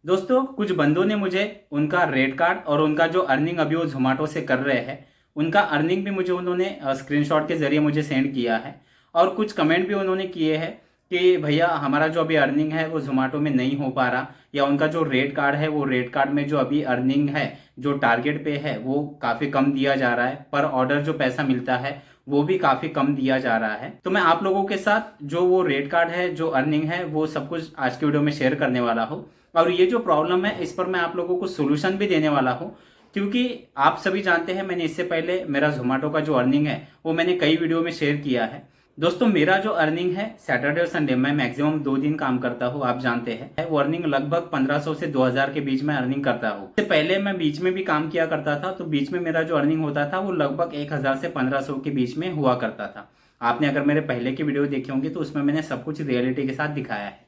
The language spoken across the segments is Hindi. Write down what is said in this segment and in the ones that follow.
दोस्तों कुछ बंदों ने मुझे उनका रेट कार्ड और उनका जो अर्निंग अभी वो जोमेटो से कर रहे हैं उनका अर्निंग भी मुझे उन्होंने स्क्रीनशॉट के जरिए मुझे सेंड किया है। और कुछ कमेंट भी उन्होंने किए हैं कि भैया हमारा जो अभी अर्निंग है वो जोमेटो में नहीं हो पा रहा, या उनका जो रेट कार्ड है वो रेट कार्ड में जो अभी अर्निंग है जो टारगेट पे है वो काफ़ी कम दिया जा रहा है, पर ऑर्डर जो पैसा मिलता है वो भी काफ़ी कम दिया जा रहा है। तो मैं आप लोगों के साथ जो वो रेट कार्ड है जो अर्निंग है वो सब कुछ आज की वीडियो में शेयर करने वाला हूँ। और ये जो प्रॉब्लम है इस पर मैं आप लोगों को सोल्यूशन भी देने वाला हूँ, क्योंकि आप सभी जानते हैं मैंने इससे पहले मेरा जोमेटो का जो अर्निंग है वो मैंने कई वीडियो में शेयर किया है। दोस्तों मेरा जो अर्निंग है सैटरडे और संडे में मैक्सिमम 2 दिन काम करता हूँ, आप जानते हैं वो अर्निंग लगभग 1500 से 2000 के बीच में अर्निंग करता हूँ। इससे पहले मैं बीच में भी काम किया करता था, तो बीच में मेरा जो अर्निंग होता था वो लगभग 1000 से 1500 के बीच में हुआ करता था। आपने अगर मेरे पहले की वीडियो देखी होंगी तो उसमें मैंने सब कुछ रियलिटी के साथ दिखाया है।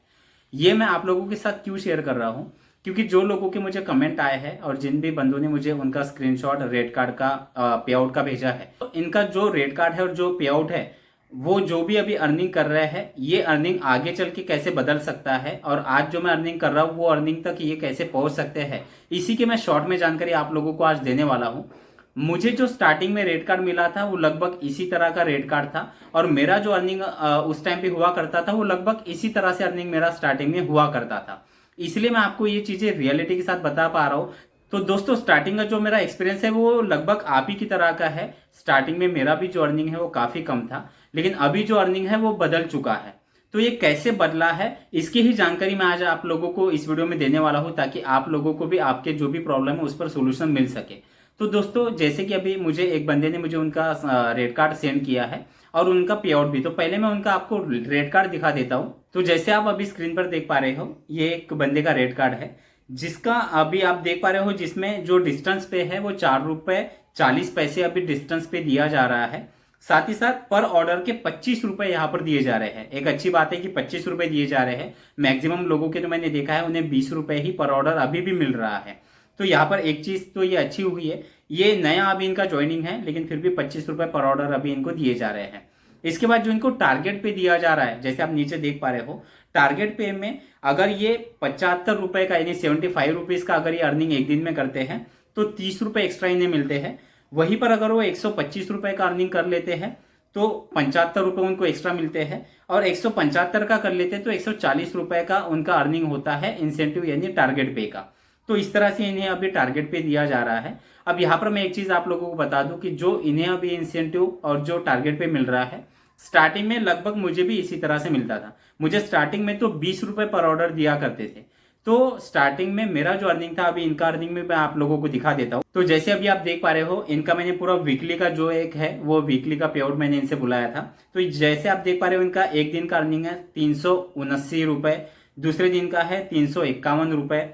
ये मैं आप लोगों के साथ क्यों शेयर कर रहा हूँ, क्योंकि जो लोगों के मुझे कमेंट आए हैं और जिन भी बंदों ने मुझे उनका स्क्रीनशॉट रेट कार्ड का पे आउट का भेजा है, तो इनका जो रेट कार्ड है और जो पे आउट है वो जो भी अभी अर्निंग कर रहे हैं ये अर्निंग आगे चल के कैसे बदल सकता है, और आज जो मैं अर्निंग कर रहा हूँ वो अर्निंग तक ये कैसे पहुंच सकते हैं, इसी की मैं शॉर्ट में जानकारी आप लोगों को आज देने वाला हूँ। मुझे जो स्टार्टिंग में रेट कार्ड मिला था वो लगभग इसी तरह का रेट कार्ड था, और मेरा जो अर्निंग उस टाइम पे हुआ करता था वो लगभग इसी तरह से अर्निंग मेरा स्टार्टिंग में हुआ करता था। इसलिए मैं आपको ये चीजें रियलिटी के साथ बता पा रहा हूँ। तो दोस्तों स्टार्टिंग का जो मेरा एक्सपीरियंस है वो लगभग आप ही की तरह का है। स्टार्टिंग में मेरा भी जो अर्निंग है वो काफी कम था, लेकिन अभी जो अर्निंग है वो बदल चुका है। तो ये कैसे बदला है इसकी ही जानकारी मैं आज आप लोगों को इस वीडियो में देने वाला हूँ, ताकि आप लोगों को भी आपके जो भी प्रॉब्लम है उस पर सोल्यूशन मिल सके। तो दोस्तों जैसे कि अभी मुझे एक बंदे ने मुझे उनका रेट कार्ड सेंड किया है और उनका पे आउट भी, तो पहले मैं उनका आपको रेट कार्ड दिखा देता हूँ। तो जैसे आप अभी स्क्रीन पर देख पा रहे हो ये एक बंदे का रेट कार्ड है, जिसका अभी आप देख पा रहे हो जिसमें जो डिस्टेंस पे है वो 4 रुपए 40 पैसे अभी डिस्टेंस पे दिया जा रहा है। साथ ही साथ पर ऑर्डर के 25 रुपए यहाँ पर दिए जा रहे हैं। एक अच्छी बात है कि 25 रुपए दिए जा रहे हैं। मैक्सिमम लोगों के जो मैंने देखा है उन्हें 20 रुपए ही पर ऑर्डर अभी भी मिल रहा है। तो यहाँ पर एक चीज तो ये अच्छी हुई है, ये नया अभी इनका ज्वाइनिंग है, लेकिन फिर भी 25 रुपए पर ऑर्डर अभी इनको दिए जा रहे हैं। इसके बाद जो इनको टारगेट पे दिया जा रहा है जैसे आप नीचे देख पा रहे हो, टारगेट पे में अगर ये 75 रुपए का यानी 75 रुपीज का अगर ये अर्निंग एक दिन में करते हैं तो 30 रुपए एक्स्ट्रा इन्हें मिलते हैं। वहीं पर अगर वो 125 रुपए का अर्निंग कर लेते हैं तो 75 रुपए उनको एक्स्ट्रा मिलते हैं, और 175 का कर लेते हैं तो 140 रुपए का उनका अर्निंग होता है इंसेंटिव यानी टारगेट पे का। तो इस तरह से इन्हें अभी टारगेट पे दिया जा रहा है। अब यहाँ पर मैं एक चीज आप लोगों को बता दूं कि जो इन्हें अभी इंसेंटिव और जो टारगेट पे मिल रहा है स्टार्टिंग में लगभग मुझे भी इसी तरह से मिलता था। मुझे स्टार्टिंग में तो 20 रुपए पर ऑर्डर दिया करते थे। तो स्टार्टिंग में मेरा जो अर्निंग था अभी इनका अर्निंग में मैं आप लोगों को दिखा देता हूँ। तो जैसे अभी आप देख पा रहे हो इनका मैंने पूरा वीकली का जो एक है वो वीकली का पे आउट मैंने इनसे बुलाया था। तो जैसे आप देख पा रहे हो इनका एक दिन का अर्निंग है 379 रुपए, दूसरे दिन का है 351 रुपए,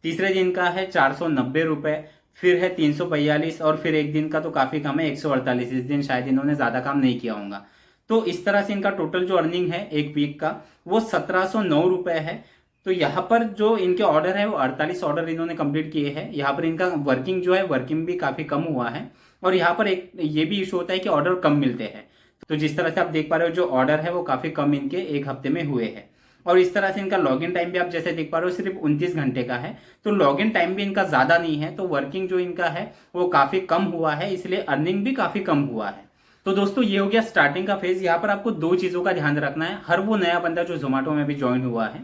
तीसरे दिन का है 490 रुपए, फिर है 342, और फिर एक दिन का तो काफी कम है 148। इस दिन शायद इन्होंने ज्यादा काम नहीं किया होगा। तो इस तरह से इनका टोटल जो अर्निंग है एक वीक का वो 1709 रुपए है। तो यहाँ पर जो इनके ऑर्डर है वो 48 ऑर्डर इन्होंने कंप्लीट किए हैं। यहाँ पर इनका वर्किंग जो है वर्किंग भी काफी कम हुआ है, और यहाँ पर एक ये भी इशू होता है कि ऑर्डर कम मिलते हैं। तो जिस तरह से आप देख पा रहे हो जो ऑर्डर है वो काफी कम इनके एक हफ्ते में हुए हैं। और इस तरह से इनका लॉगिन टाइम भी आप जैसे देख पा रहे हो सिर्फ 29 घंटे का है। तो लॉगिन टाइम भी इनका ज्यादा नहीं है, तो वर्किंग जो इनका है वो काफी कम हुआ है, इसलिए अर्निंग भी काफी कम हुआ है। तो दोस्तों ये हो गया स्टार्टिंग का फेज। यहाँ पर आपको दो चीजों का ध्यान रखना है। हर वो नया बंदा जो जोमेटो में भी ज्वाइन हुआ है,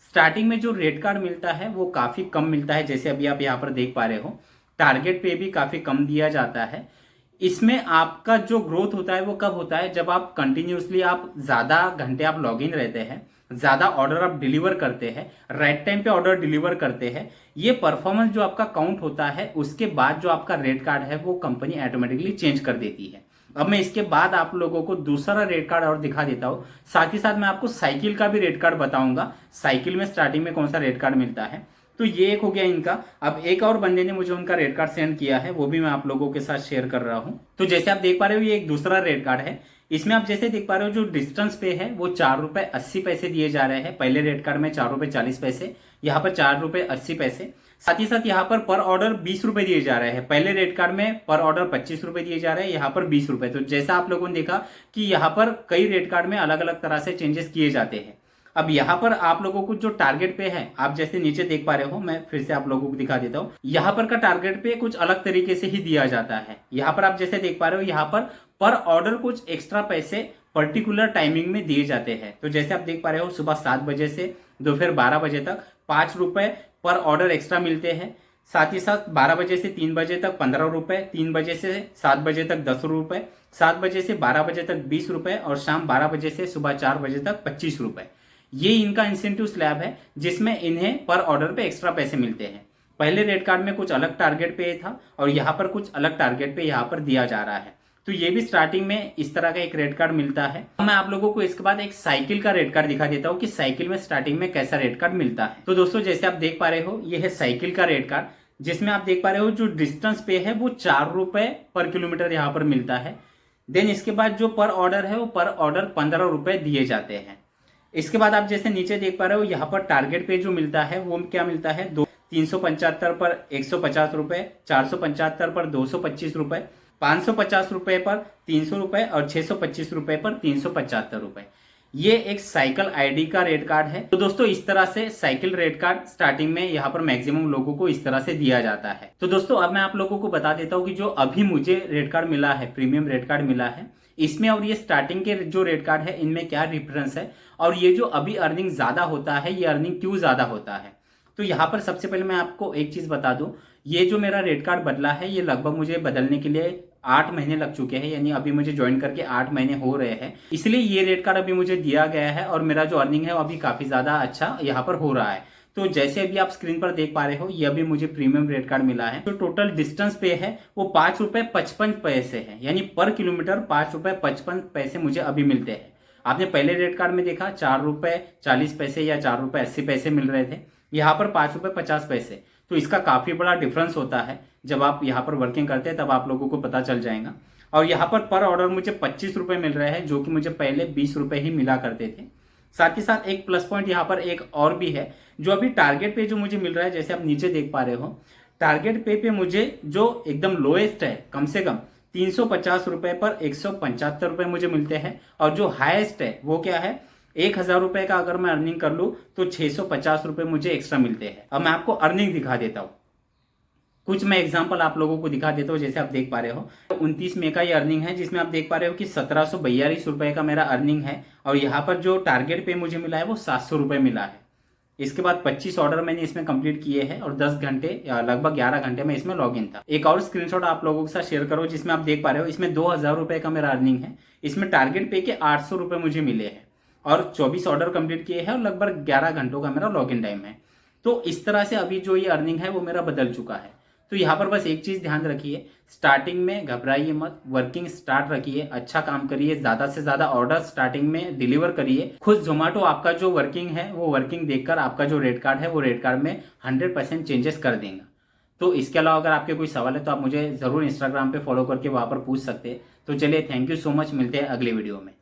स्टार्टिंग में जो रेट कार्ड मिलता है वो काफी कम मिलता है। जैसे अभी आप यहाँ पर देख पा रहे हो टारगेट पे भी काफी कम दिया जाता है। इसमें आपका जो ग्रोथ होता है वो कब होता है, जब आप कंटिन्यूसली आप ज्यादा घंटे आप लॉग इन रहते हैं, ज्यादा ऑर्डर आप डिलीवर करते हैं, राइट टाइम पे ऑर्डर डिलीवर करते हैं। ये परफॉर्मेंस जो आपका काउंट होता है उसके बाद जो आपका रेट कार्ड है वो कंपनी ऑटोमेटिकली चेंज कर देती है। अब मैं इसके बाद आप लोगों को दूसरा रेट कार्ड और दिखा देता हूं। साथ ही साथ मैं आपको साइकिल का भी रेट कार्ड बताऊंगा, साइकिल में स्टार्टिंग में कौन सा रेट कार्ड मिलता है। तो ये एक हो गया इनका। अब एक और बंदे ने मुझे उनका रेट कार्ड सेंड किया है, वो भी मैं आप लोगों के साथ शेयर कर रहा हूं। तो जैसे आप देख पा रहे हो ये एक दूसरा रेट कार्ड है। इसमें आप जैसे देख पा रहे हो जो डिस्टेंस पे है वो 4 रुपए 80 पैसे दिए जा रहे हैं। पहले रेट कार्ड में 4 रुपए 40 पैसे, यहाँ पर 4 रुपए 80 पैसे। साथ ही साथ यहाँ पर ऑर्डर 20 रुपए दिए जा रहे हैं। पहले रेट कार्ड में पर ऑर्डर 25 रुपए दिए जा रहे हैं, यहाँ पर 20 रुपए। तो जैसा आप लोगों ने देखा कि यहाँ पर कई रेट कार्ड में अलग अलग तरह से चेंजेस किए जाते हैं। अब यहाँ पर आप लोगों को जो टारगेट पे है, आप जैसे नीचे देख पा रहे हो, मैं फिर से आप लोगों को दिखा देता हूँ। यहाँ पर का टारगेट पे कुछ अलग तरीके से ही दिया जाता है। यहाँ पर आप जैसे देख पा रहे हो, यहाँ पर ऑर्डर कुछ एक्स्ट्रा पैसे पर्टिकुलर टाइमिंग में दिए जाते हैं। तो जैसे आप देख पा रहे हो, सुबह 7 बजे से दोपहर 12 बजे तक 5 रुपए पर ऑर्डर एक्स्ट्रा मिलते हैं। साथ ही साथ 12 बजे से 3 बजे तक 15 रुपए, 3 बजे से 7 बजे तक 10 रुपए, 7 बजे से 12 बजे तक 20 रुपए और शाम 12 बजे से सुबह 4 बजे तक 25 रुपए। ये इनका इंसेंटिव स्लैब है जिसमें इन्हें पर ऑर्डर पे एक्स्ट्रा पैसे मिलते हैं। पहले रेट कार्ड में कुछ अलग टारगेट पे था और यहाँ पर कुछ अलग टारगेट पे यहाँ पर दिया जा रहा है। तो ये भी स्टार्टिंग में इस तरह का एक रेट कार्ड मिलता है। मैं आप लोगों को इसके बाद एक साइकिल का रेट कार्ड दिखा देता हूँ कि साइकिल में स्टार्टिंग में कैसा रेट कार्ड मिलता है। तो दोस्तों जैसे आप देख पा रहे हो, ये है साइकिल का रेट कार्ड, जिसमें आप देख पा रहे हो जो डिस्टेंस पे है वो 4 रुपए पर किलोमीटर यहाँ पर मिलता है। देन इसके बाद जो पर ऑर्डर है वो पर ऑर्डर 15 रुपए दिए जाते हैं। इसके बाद आप जैसे नीचे देख पा रहे हो, यहाँ पर टारगेट पे जो मिलता है वो क्या मिलता है, 375 पर 150 रुपए, 475 पर 225 रुपए, 550 रुपए पर 300 रुपए और 625 रुपए पर 375 रुपए। ये एक साइकिल आईडी का रेट कार्ड है। तो दोस्तों इस तरह से साइकिल रेट कार्ड स्टार्टिंग में यहाँ पर मैक्सिमम लोगों को इस तरह से दिया जाता है। तो दोस्तों अब मैं आप लोगों को बता देता हूँ कि जो अभी मुझे रेट कार्ड मिला है, प्रीमियम रेट कार्ड मिला है, इसमें और ये स्टार्टिंग के जो रेट कार्ड है इनमें क्या डिफरेंस है और ये जो अभी अर्निंग ज्यादा होता है, ये अर्निंग क्यों ज्यादा होता है। तो यहाँ पर सबसे पहले मैं आपको एक चीज बता दूं, ये जो मेरा रेट कार्ड बदला है ये लगभग मुझे बदलने के लिए 8 महीने लग चुके हैं, यानी अभी मुझे ज्वाइन करके 8 महीने हो रहे हैं। इसलिए ये रेट कार्ड अभी मुझे दिया गया है और मेरा जो अर्निंग है वो अभी काफी ज्यादा अच्छा यहाँ पर हो रहा है। तो जैसे अभी आप स्क्रीन पर देख पा रहे हो, ये अभी मुझे प्रीमियम रेट कार्ड मिला है। जो टोटल डिस्टेंस पे है वो 5 रुपए 55 पैसे है, यानी पर किलोमीटर 5 रुपए 55 पैसे मुझे अभी मिलते हैं। आपने पहले रेट कार्ड में देखा 4 रुपए 40 पैसे या 4 रुपए 80 पैसे मिल रहे थे, यहाँ पर 5 रुपए 50 पैसे। तो इसका काफी बड़ा डिफरेंस होता है। जब आप यहाँ पर वर्किंग करते हैं तब आप लोगों को पता चल जाएगा। और यहाँ पर ऑर्डर मुझे 25 रुपए मिल रहे हैं, जो कि मुझे पहले 20 रुपए ही मिला करते थे। साथ ही साथ एक प्लस पॉइंट यहाँ पर एक और भी है, जो अभी टारगेट पे जो मुझे मिल रहा है, जैसे आप नीचे देख पा रहे हो, टारगेट पे मुझे जो एकदम लोएस्ट है, कम से कम 350 रुपए पर 175 रुपए मुझे मिलते हैं। और जो हाईएस्ट है वो क्या है, 1000 रुपए का अगर मैं अर्निंग कर लूं तो 650 रुपए मुझे एक्स्ट्रा मिलते हैं। अब मैं आपको अर्निंग दिखा देता हूं, कुछ मैं एग्जांपल आप लोगों को दिखा देता हूं। जैसे आप देख पा रहे हो 29 मई का ये अर्निंग है, जिसमें आप देख पा रहे हो कि 1742 रुपए का मेरा अर्निंग है। और यहाँ पर जो टारगेट पे मुझे मिला है वो 700 रुपए मिला है। इसके बाद 25 ऑर्डर मैंने इसमें कंप्लीट किए हैं और 10 घंटे या लगभग 11 घंटे में इसमें लॉग इन था। एक और स्क्रीनशॉट आप लोगों के साथ शेयर करो, जिसमें आप देख पा रहे हो इसमें 2000 रुपए का मेरा अर्निंग है। इसमें टारगेट पे के 800 रुपए मुझे मिले हैं और 24 ऑर्डर कंप्लीट किए हैं और लगभग 11 घंटों का मेरा लॉग इन टाइम है। तो इस तरह से अभी जो ये अर्निंग है वो मेरा बदल चुका है। तो यहाँ पर बस एक चीज ध्यान रखिए, स्टार्टिंग में घबराइए मत, वर्किंग स्टार्ट रखिए, अच्छा काम करिए, ज्यादा से ज्यादा ऑर्डर स्टार्टिंग में डिलीवर करिए। खुद जोमेटो आपका जो वर्किंग है वो वर्किंग देखकर आपका जो रेट कार्ड है वो रेट कार्ड में 100% चेंजेस कर देगा। तो इसके अलावा अगर आपके कोई सवाल है तो आप मुझे जरूर इंस्टाग्राम पे फॉलो करके वहां पर पूछ सकते हैं। तो चलिए, थैंक यू सो मच, मिलते हैं अगले वीडियो में।